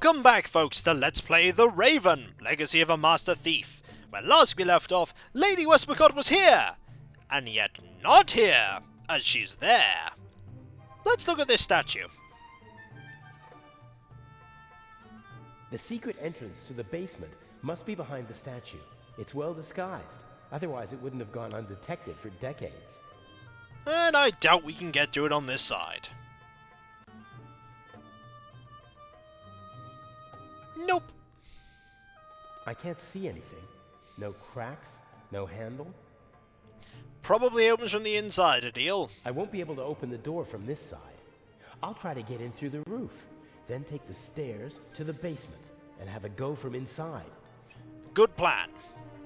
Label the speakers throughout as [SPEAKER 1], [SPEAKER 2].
[SPEAKER 1] Welcome back, folks, to Let's Play The Raven, Legacy of a Master Thief. Where last we left off, Lady Westmacott was here, and yet not here, as she's there. Let's look at this statue.
[SPEAKER 2] The secret entrance to the basement must be behind the statue. It's well disguised, otherwise it wouldn't have gone undetected for decades.
[SPEAKER 1] And I doubt we can get to it on this side. Nope.
[SPEAKER 2] I can't see anything. No cracks, no handle.
[SPEAKER 1] Probably opens from the inside, Adil.
[SPEAKER 2] I won't be able to open the door from this side. I'll try to get in through the roof, then take the stairs to the basement and have a go from inside.
[SPEAKER 1] Good plan.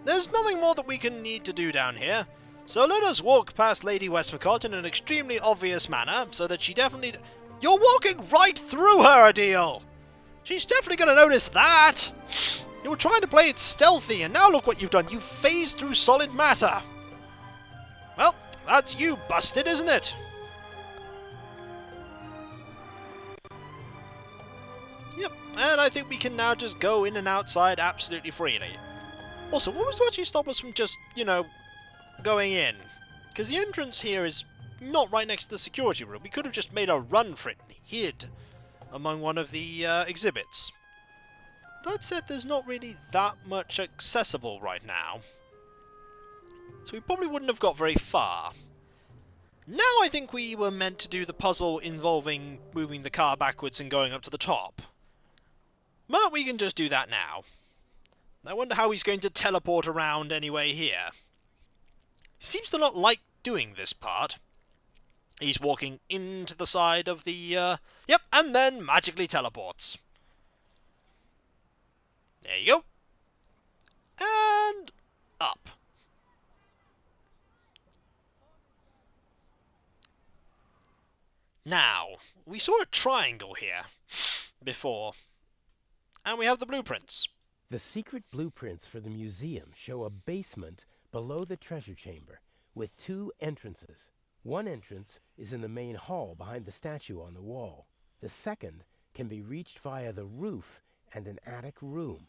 [SPEAKER 1] There's nothing more that we can need to do down here, so let us walk past Lady Westmacott in an extremely obvious manner, so that she definitely... You're walking right through her, Adil! She's definitely going to notice that! You were trying to play it stealthy, and now look what you've done. You phased through solid matter. Well, that's you busted, isn't it? Yep, and I think we can now just go in and outside absolutely freely. Also, what was to actually stop us from just, going in? Because the entrance here is not right next to the security room. We could have just made a run for it, hid among one of the exhibits. That said, there's not really that much accessible right now, so we probably wouldn't have got very far. Now I think we were meant to do the puzzle involving moving the car backwards and going up to the top. But we can just do that now. I wonder how he's going to teleport around anyway here. He seems to not like doing this part. He's walking into the side of the... Yep, and then magically teleports. There you go. And... up. Now, we saw a triangle here before. And we have the blueprints.
[SPEAKER 2] The secret blueprints for the museum show a basement below the treasure chamber with two entrances. One entrance is in the main hall behind the statue on the wall. The second can be reached via the roof and an attic room.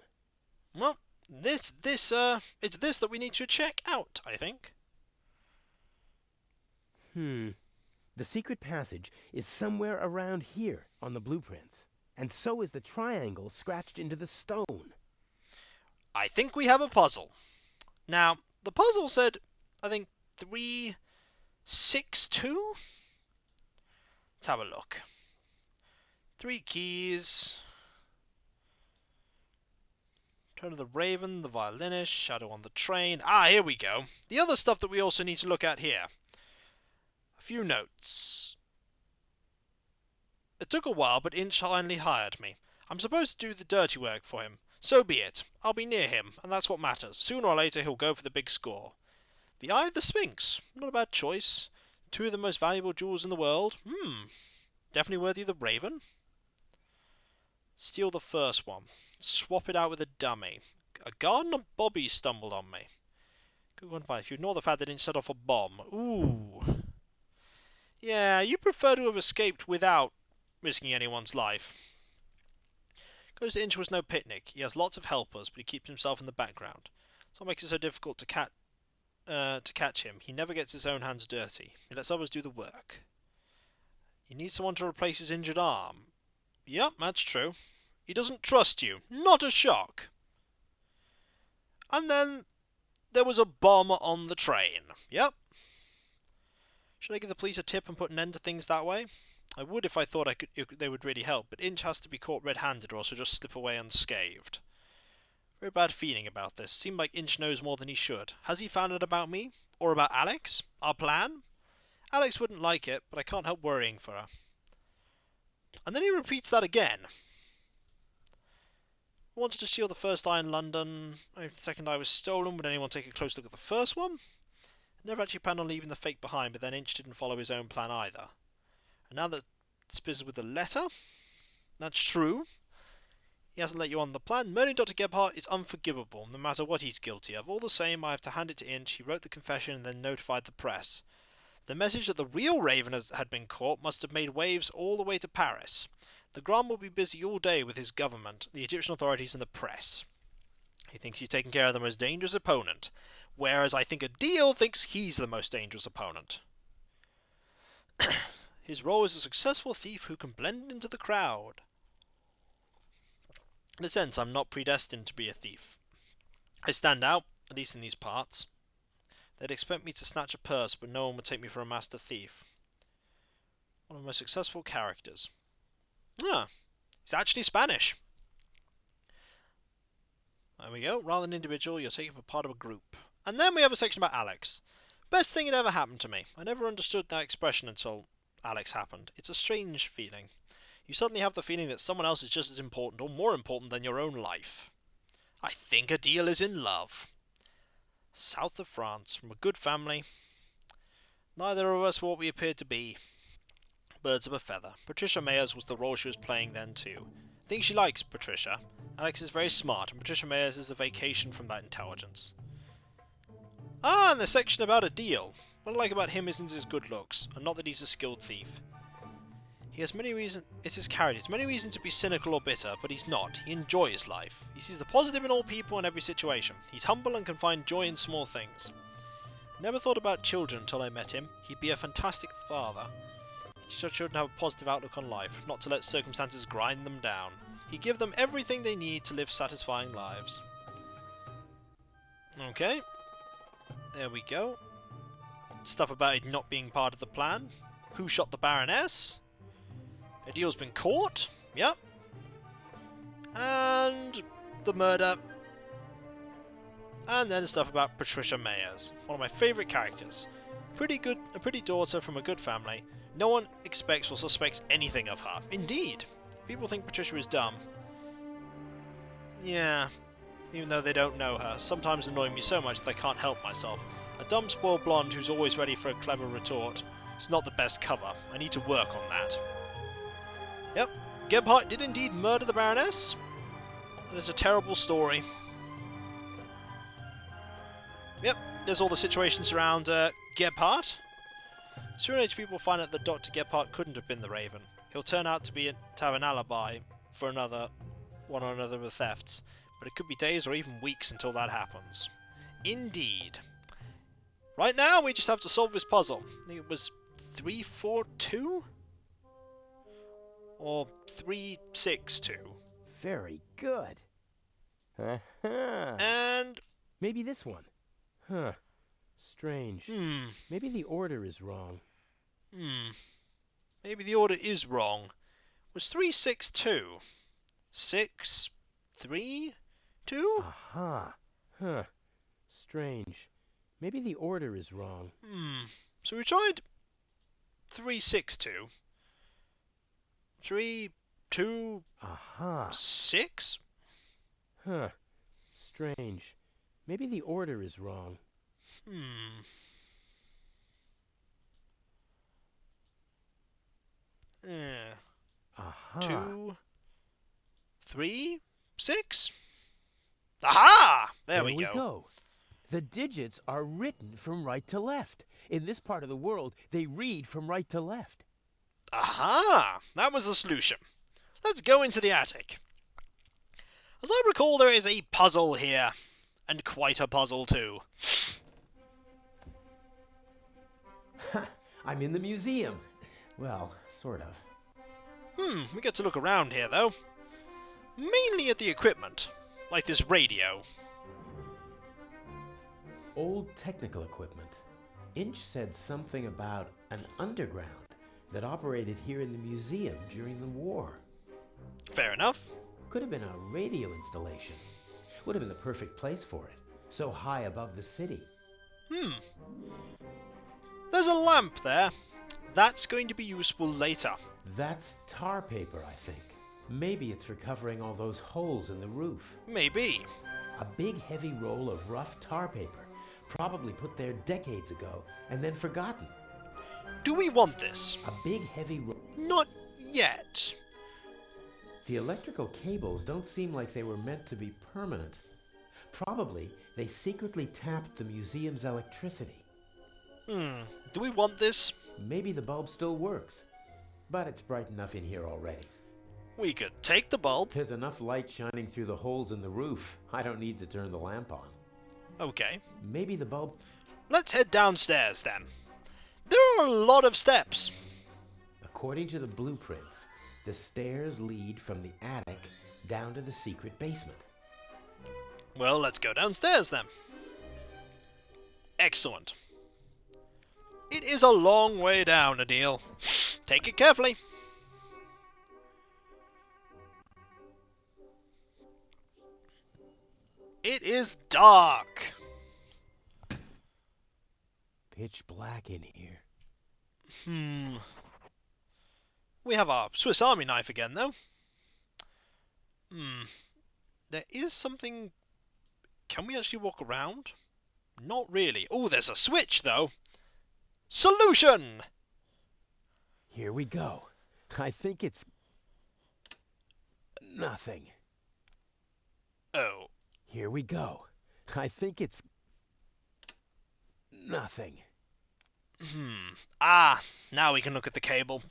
[SPEAKER 1] Well, it's this that we need to check out, I think.
[SPEAKER 2] The secret passage is somewhere around here on the blueprints. And so is the triangle scratched into the stone.
[SPEAKER 1] I think we have a puzzle. Now, the puzzle said, I think, 362? Let's have a look. 3 keys. Turn of the Raven, the Violinist, Shadow on the Train. Ah, here we go. The other stuff that we also need to look at here. A few notes. It took a while, but Inch finally hired me. I'm supposed to do the dirty work for him. So be it. I'll be near him, and that's what matters. Sooner or later he'll go for the big score. The Eye of the Sphinx. Not a bad choice. 2 of the most valuable jewels in the world. Definitely worthy of the Raven. Steal the first one. Swap it out with a dummy. A gardener Bobby stumbled on me. Good one by if you ignore the fact that it didn't set off a bomb. Ooh. Yeah, you prefer to have escaped without risking anyone's life. Goes to Inch was no picnic. He has lots of helpers, but he keeps himself in the background. That's what makes it so difficult to catch him. He never gets his own hands dirty. He lets others do the work. He needs someone to replace his injured arm. Yep, that's true. He doesn't trust you. Not a shock. And then there was a bomb on the train. Yep. Should I give the police a tip and put an end to things that way? I would if I thought they would really help, but Inch has to be caught red-handed or else he'll just slip away unscathed. Very bad feeling about this. Seemed like Inch knows more than he should. Has he found out about me? Or about Alex? Our plan? Alex wouldn't like it, but I can't help worrying for her. And then he repeats that again. Wanted to steal the first eye in London. If the second eye was stolen, would anyone take a close look at the first one? Never actually planned on leaving the fake behind, but then Inch didn't follow his own plan either. And now that it's business with the letter, that's true. He hasn't let you on the plan. Murdering Dr. Gebhardt is unforgivable, no matter what he's guilty of. All the same, I have to hand it to Inch. He wrote the confession and then notified the press. The message that the real Raven had been caught must have made waves all the way to Paris. The Grand will be busy all day with his government, the Egyptian authorities, and the press. He thinks he's taking care of the most dangerous opponent, whereas I think Adil thinks he's the most dangerous opponent. His role is a successful thief who can blend into the crowd. In a sense, I'm not predestined to be a thief. I stand out, at least in these parts. They'd expect me to snatch a purse, but no one would take me for a master thief. One of the most successful characters. Ah, he's actually Spanish. There we go. Rather than individual, you're taken for part of a group. And then we have a section about Alex. Best thing that ever happened to me. I never understood that expression until Alex happened. It's a strange feeling. You suddenly have the feeling that someone else is just as important or more important than your own life. I think Adil is in love. South of France, from a good family. Neither of us were what we appeared to be. Birds of a feather. Patricia Mayers was the role she was playing then too. I think she likes Patricia. Alex is very smart, and Patricia Mayers is a vacation from that intelligence. Ah, and the section about Adil. What I like about him isn't his good looks, and not that he's a skilled thief. He has many reasons. It's his character. It's many reasons to be cynical or bitter, but he's not. He enjoys life. He sees the positive in all people and every situation. He's humble and can find joy in small things. Never thought about children until I met him. He'd be a fantastic father. Teach our children to have a positive outlook on life, not to let circumstances grind them down. He'd give them everything they need to live satisfying lives. Okay. There we go. Stuff about it not being part of the plan. Who shot the Baroness? Adil's been caught. Yep. And the murder. And then stuff about Patricia Mayers. One of my favourite characters. A pretty daughter from a good family. No one expects or suspects anything of her. Indeed. People think Patricia is dumb. Yeah. Even though they don't know her. Sometimes annoying me so much that I can't help myself. A dumb, spoiled blonde who's always ready for a clever retort. It's not the best cover. I need to work on that. Yep. Gebhardt did indeed murder the Baroness. That is a terrible story. Yep. There's all the situations around Gebhardt. Soon enough, people find out that Dr. Gebhardt couldn't have been the Raven. He'll turn out to have an alibi for one or another of the thefts, but it could be days or even weeks until that happens. Indeed. Right now, we just have to solve this puzzle. I think it was 342? Or 362.
[SPEAKER 2] Very good.
[SPEAKER 1] And...
[SPEAKER 2] maybe this one. Huh. Strange. Maybe the order is wrong.
[SPEAKER 1] Maybe the order is wrong. It was 362. 6, 3, 2?
[SPEAKER 2] Aha. Huh. Strange. Maybe the order is wrong.
[SPEAKER 1] So we tried 362. 3, 2,
[SPEAKER 2] Aha.
[SPEAKER 1] 6?
[SPEAKER 2] Huh. Strange. Maybe the order is wrong.
[SPEAKER 1] Yeah.
[SPEAKER 2] Aha.
[SPEAKER 1] 2, 3, 6? Aha! There we go.
[SPEAKER 2] The digits are written from right to left. In this part of the world, they read from right to left.
[SPEAKER 1] Aha! That was the solution. Let's go into the attic. As I recall, there is a puzzle here. And quite a puzzle, too.
[SPEAKER 2] I'm in the museum. Well, sort of.
[SPEAKER 1] We get to look around here, though. Mainly at the equipment. Like this radio.
[SPEAKER 2] Old technical equipment. Inch said something about an underground that operated here in the museum during the war.
[SPEAKER 1] Fair enough.
[SPEAKER 2] Could have been a radio installation. Would have been the perfect place for it. So high above the city.
[SPEAKER 1] There's a lamp there. That's going to be useful later.
[SPEAKER 2] That's tar paper, I think. Maybe it's for covering all those holes in the roof.
[SPEAKER 1] Maybe.
[SPEAKER 2] A big heavy roll of rough tar paper, probably put there decades ago and then forgotten.
[SPEAKER 1] Do we want this?
[SPEAKER 2] A big heavy roll.
[SPEAKER 1] Not yet.
[SPEAKER 2] The electrical cables don't seem like they were meant to be permanent. Probably they secretly tapped the museum's electricity.
[SPEAKER 1] Do we want this?
[SPEAKER 2] Maybe the bulb still works, but it's bright enough in here already.
[SPEAKER 1] We could take the bulb.
[SPEAKER 2] There's enough light shining through the holes in the roof. I don't need to turn the lamp on.
[SPEAKER 1] Okay.
[SPEAKER 2] Maybe the bulb...
[SPEAKER 1] Let's head downstairs then. There are a lot of steps.
[SPEAKER 2] According to the blueprints, the stairs lead from the attic down to the secret basement.
[SPEAKER 1] Well, let's go downstairs then. Excellent. It is a long way down, Adil. Take it carefully. It is dark.
[SPEAKER 2] Pitch black in here.
[SPEAKER 1] We have our Swiss Army knife again, though. There is something... Can we actually walk around? Not really. Oh, there's a switch, though. Solution!
[SPEAKER 2] Here we go. I think it's... nothing.
[SPEAKER 1] Oh.
[SPEAKER 2] Here we go. I think it's... nothing.
[SPEAKER 1] Ah, now we can look at the cable.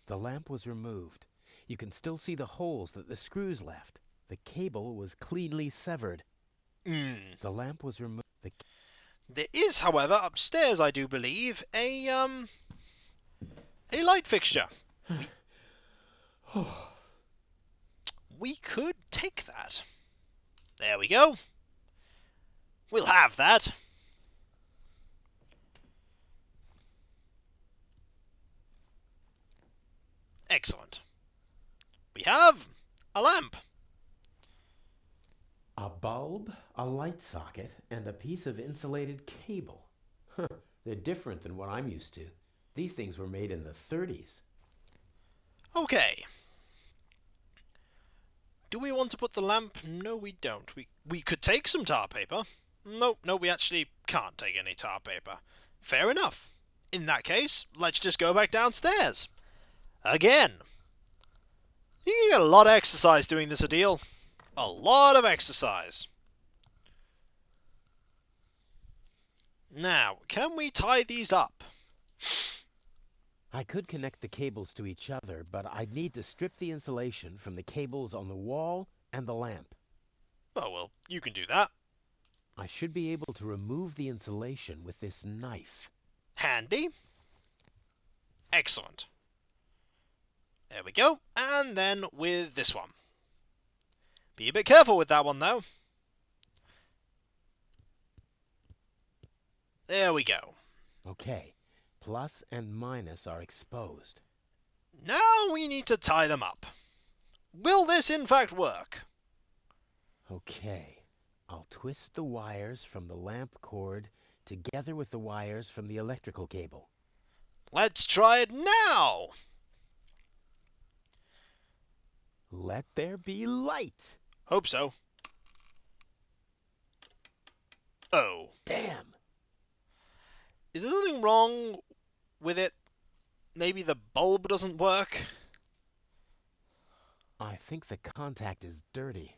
[SPEAKER 2] The lamp was removed. You can still see the holes that the screws left. The cable was cleanly severed. The lamp was removed.
[SPEAKER 1] There is, however, upstairs, I do believe, a light fixture. We could take that. There we go. We'll have that. Excellent. We have a lamp.
[SPEAKER 2] A bulb, a light socket, and a piece of insulated cable. They're different than what I'm used to. These things were made in the 30s.
[SPEAKER 1] Okay. Do we want to put the lamp? No, we don't. We could take some tar paper. No, we actually can't take any tar paper. Fair enough. In that case, let's just go back downstairs. Again. You can get a lot of exercise doing this, Adil. A lot of exercise. Now, can we tie these up?
[SPEAKER 2] I could connect the cables to each other, but I'd need to strip the insulation from the cables on the wall and the lamp.
[SPEAKER 1] Oh, well, you can do that.
[SPEAKER 2] I should be able to remove the insulation with this knife.
[SPEAKER 1] Handy. Excellent. There we go. And then with this one. Be a bit careful with that one, though. There we go.
[SPEAKER 2] Okay. Plus and minus are exposed.
[SPEAKER 1] Now we need to tie them up. Will this in fact work?
[SPEAKER 2] Okay. I'll twist the wires from the lamp cord together with the wires from the electrical cable.
[SPEAKER 1] Let's try it now!
[SPEAKER 2] Let there be light!
[SPEAKER 1] Hope so. Oh.
[SPEAKER 2] Damn!
[SPEAKER 1] Is there something wrong with it? Maybe the bulb doesn't work?
[SPEAKER 2] I think the contact is dirty.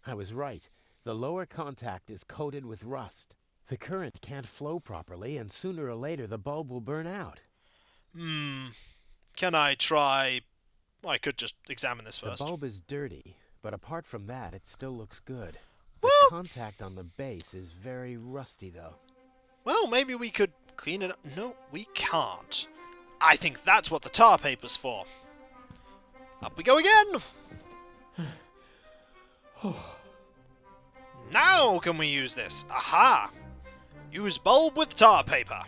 [SPEAKER 2] I was right. The lower contact is coated with rust. The current can't flow properly, and sooner or later the bulb will burn out.
[SPEAKER 1] Can I try... I could just examine this first.
[SPEAKER 2] The bulb is dirty, but apart from that, it still looks good.
[SPEAKER 1] Well,
[SPEAKER 2] The contact on the base is very rusty, though.
[SPEAKER 1] well, maybe we could clean it up. No, we can't. I think that's what the tar paper's for. Up we go again! Now can we use this? Aha! Use bulb with tar paper.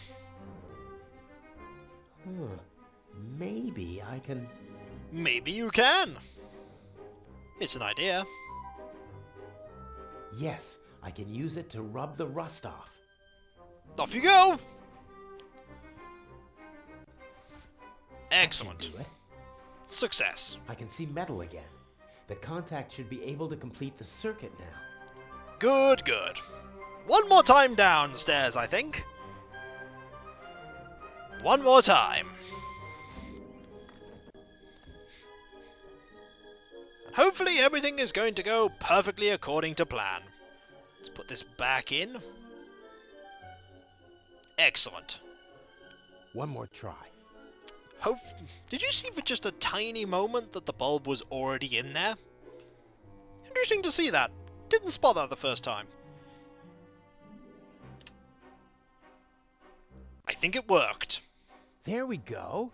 [SPEAKER 2] Maybe I can...
[SPEAKER 1] Maybe you can. It's an idea.
[SPEAKER 2] Yes, I can use it to rub the rust off.
[SPEAKER 1] Off you go!
[SPEAKER 2] Can
[SPEAKER 1] Excellent.
[SPEAKER 2] do it.
[SPEAKER 1] Success.
[SPEAKER 2] I can see metal again. The contact should be able to complete the circuit now.
[SPEAKER 1] Good, good. One more time downstairs, I think. One more time. And hopefully everything is going to go perfectly according to plan. Let's put this back in. Excellent.
[SPEAKER 2] One more try.
[SPEAKER 1] Hope. Did you see for just a tiny moment that the bulb was already in there? Interesting to see that. Didn't spot that the first time. I think it worked.
[SPEAKER 2] There we go.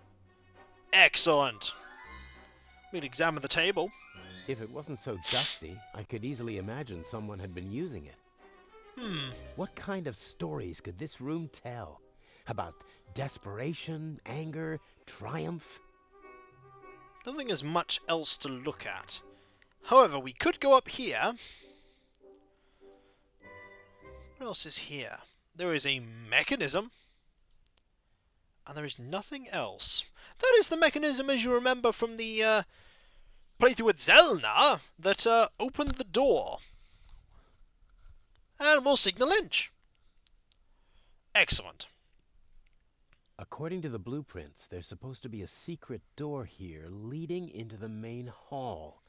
[SPEAKER 1] Excellent. We'd examine the table.
[SPEAKER 2] If it wasn't so dusty, I could easily imagine someone had been using it. What kind of stories could this room tell? About desperation, anger, triumph?
[SPEAKER 1] Don't think there's much else to look at. However, we could go up here. What else is here? There is a mechanism. And there is nothing else. That is the mechanism, as you remember from the playthrough with Zelna, that opened the door. And we'll signal Lynch. Excellent.
[SPEAKER 2] According to the blueprints, there's supposed to be a secret door here leading into the main hall.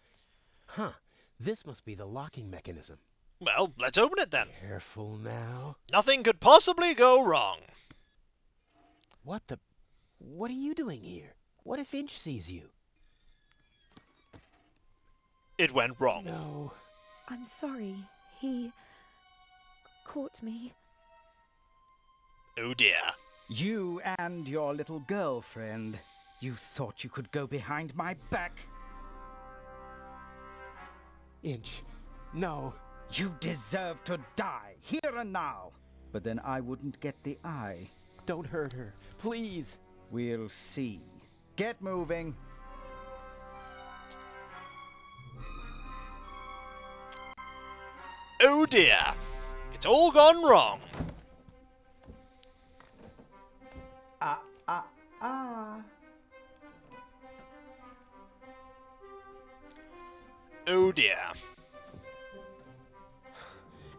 [SPEAKER 2] Huh, this must be the locking mechanism.
[SPEAKER 1] Well, let's open it then.
[SPEAKER 2] Careful now.
[SPEAKER 1] Nothing could possibly go wrong.
[SPEAKER 2] What are you doing here? What if Inch sees you?
[SPEAKER 1] It went wrong.
[SPEAKER 2] No.
[SPEAKER 3] I'm sorry. He caught me.
[SPEAKER 1] Oh dear.
[SPEAKER 4] You and your little girlfriend. You thought you could go behind my back?
[SPEAKER 2] Inch, no.
[SPEAKER 4] You deserve to die, here and now. But then I wouldn't get the eye.
[SPEAKER 2] Don't hurt her. Please.
[SPEAKER 4] We'll see. Get moving.
[SPEAKER 1] Oh dear. It's all gone wrong. Oh dear.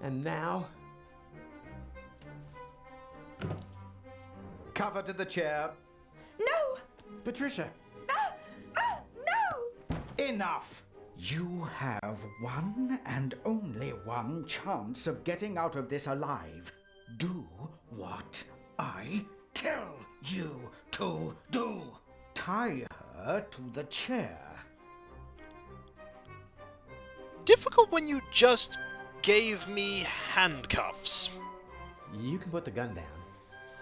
[SPEAKER 2] And now?
[SPEAKER 4] Cover to the chair.
[SPEAKER 3] No!
[SPEAKER 2] Patricia!
[SPEAKER 3] No!
[SPEAKER 4] Enough! You have one and only one chance of getting out of this alive. Do what I tell you to do. Tie her to the chair.
[SPEAKER 1] Difficult when you just gave me handcuffs.
[SPEAKER 2] You can put the gun down.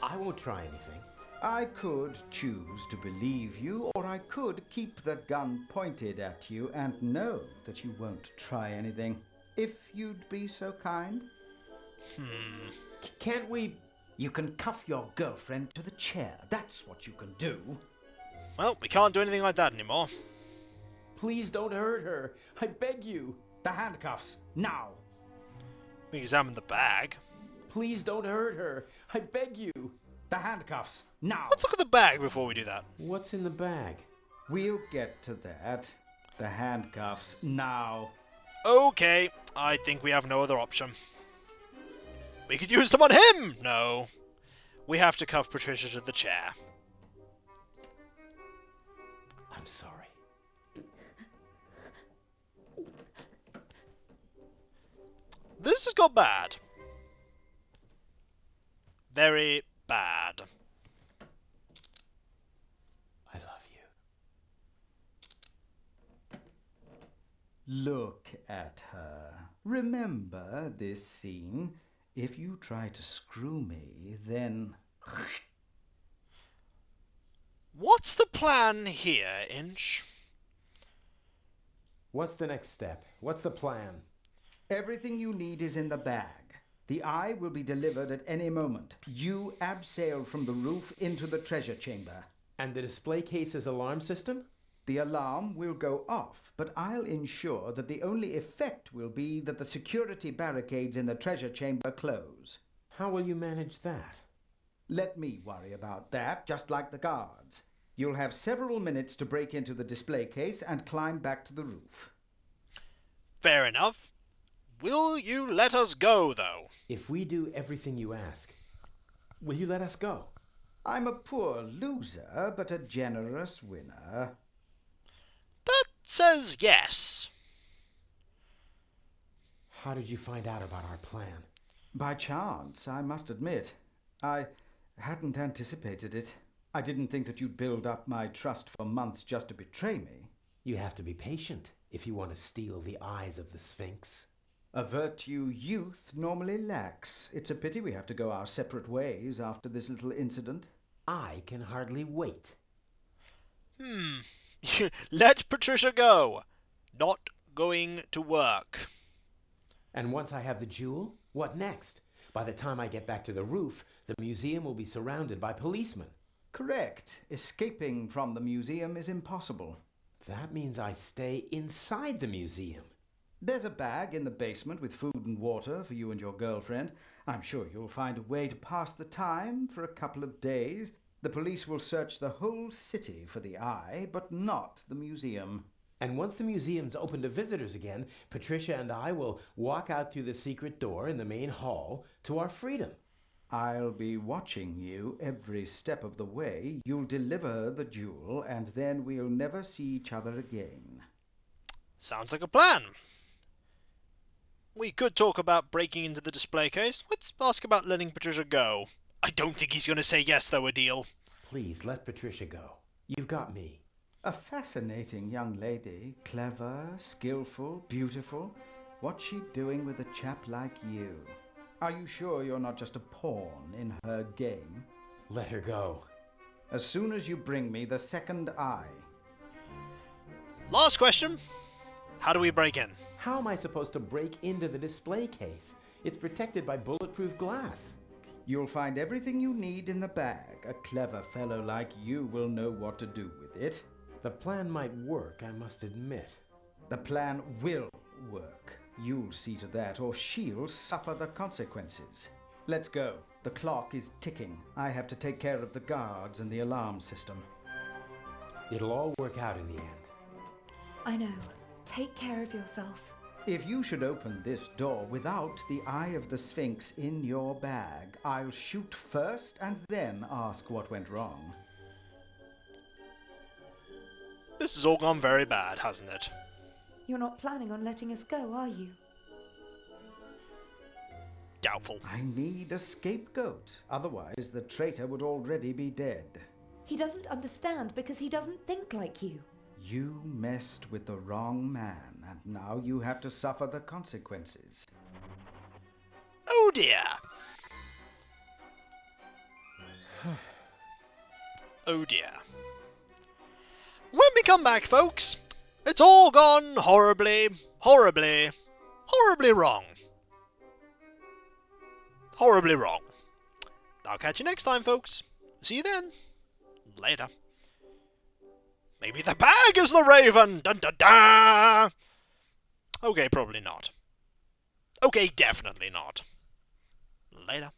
[SPEAKER 2] I won't try anything.
[SPEAKER 4] I could choose to believe you, or I could keep the gun pointed at you and know that you won't try anything. If you'd be so kind.
[SPEAKER 2] Can't we...
[SPEAKER 4] You can cuff your girlfriend to the chair. That's what you can do.
[SPEAKER 1] Well, we can't do anything like that anymore.
[SPEAKER 2] Please don't hurt her. I beg you.
[SPEAKER 4] The handcuffs, now.
[SPEAKER 1] We examine the bag.
[SPEAKER 2] Please don't hurt her. I beg you.
[SPEAKER 4] The handcuffs, now.
[SPEAKER 1] Let's look at the bag before we do that.
[SPEAKER 2] What's in the bag?
[SPEAKER 4] We'll get to that. The handcuffs, now.
[SPEAKER 1] Okay, I think we have no other option. We could use them on him! No. We have to cuff Patricia to the chair.
[SPEAKER 2] I'm sorry.
[SPEAKER 1] This has got bad. Very bad.
[SPEAKER 2] I love you.
[SPEAKER 4] Look at her. Remember this scene? If you try to screw me, then...
[SPEAKER 1] What's the plan here, Inch?
[SPEAKER 2] What's the next step? What's the plan?
[SPEAKER 4] Everything you need is in the bag. The eye will be delivered at any moment. You abseil from the roof into the treasure chamber.
[SPEAKER 2] And the display case's alarm system?
[SPEAKER 4] The alarm will go off, but I'll ensure that the only effect will be that the security barricades in the treasure chamber close.
[SPEAKER 2] How will you manage that?
[SPEAKER 4] Let me worry about that, just like the guards. You'll have several minutes to break into the display case and climb back to the roof.
[SPEAKER 1] Fair enough. Will you let us go, though?
[SPEAKER 2] If we do everything you ask, will you let us go?
[SPEAKER 4] I'm a poor loser, but a generous winner.
[SPEAKER 1] That says yes.
[SPEAKER 2] How did you find out about our plan?
[SPEAKER 4] By chance, I must admit. I hadn't anticipated it. I didn't think that you'd build up my trust for months just to betray me.
[SPEAKER 2] You have to be patient if you want to steal the eyes of the Sphinx.
[SPEAKER 4] A virtue youth normally lacks. It's a pity we have to go our separate ways after this little incident.
[SPEAKER 2] I can hardly wait.
[SPEAKER 1] Let Patricia go. Not going to work.
[SPEAKER 2] And once I have the jewel, what next? By the time I get back to the roof, the museum will be surrounded by policemen.
[SPEAKER 4] Correct. Escaping from the museum is impossible.
[SPEAKER 2] That means I stay inside the museum.
[SPEAKER 4] There's a bag in the basement with food and water for you and your girlfriend. I'm sure you'll find a way to pass the time for a couple of days. The police will search the whole city for the eye, but not the museum.
[SPEAKER 2] And once the museum's open to visitors again, Patricia and I will walk out through the secret door in the main hall to our freedom.
[SPEAKER 4] I'll be watching you every step of the way. You'll deliver the jewel, and then we'll never see each other again.
[SPEAKER 1] Sounds like a plan. We could talk about breaking into the display case. Let's ask about letting Patricia go. I don't think he's going to say yes, though, Adil.
[SPEAKER 2] Please, let Patricia go. You've got me.
[SPEAKER 4] A fascinating young lady. Clever, skillful, beautiful. What's she doing with a chap like you? Are you sure you're not just a pawn in her game?
[SPEAKER 2] Let her go.
[SPEAKER 4] As soon as you bring me the second eye.
[SPEAKER 1] Last question. How do we break in?
[SPEAKER 2] How am I supposed to break into the display case? It's protected by bulletproof glass.
[SPEAKER 4] You'll find everything you need in the bag. A clever fellow like you will know what to do with it.
[SPEAKER 2] The plan might work, I must admit.
[SPEAKER 4] The plan will work. You'll see to that, or she'll suffer the consequences. Let's go. The clock is ticking. I have to take care of the guards and the alarm system.
[SPEAKER 2] It'll all work out in the end.
[SPEAKER 3] I know. Take care of yourself.
[SPEAKER 4] If you should open this door without the Eye of the Sphinx in your bag, I'll shoot first and then ask what went wrong.
[SPEAKER 1] This has all gone very bad, hasn't it?
[SPEAKER 3] You're not planning on letting us go, are you?
[SPEAKER 1] Doubtful.
[SPEAKER 4] I need a scapegoat. Otherwise, the traitor would already be dead.
[SPEAKER 3] He doesn't understand because he doesn't think like you.
[SPEAKER 4] You messed with the wrong man, and now you have to suffer the consequences.
[SPEAKER 1] Oh dear. Oh dear. When we come back, folks, it's all gone horribly, horribly, horribly wrong. Horribly wrong. I'll catch you next time, folks. See you then. Later. Maybe the bag is the raven! Dun dun dun! Okay, probably not. Okay, definitely not. Later.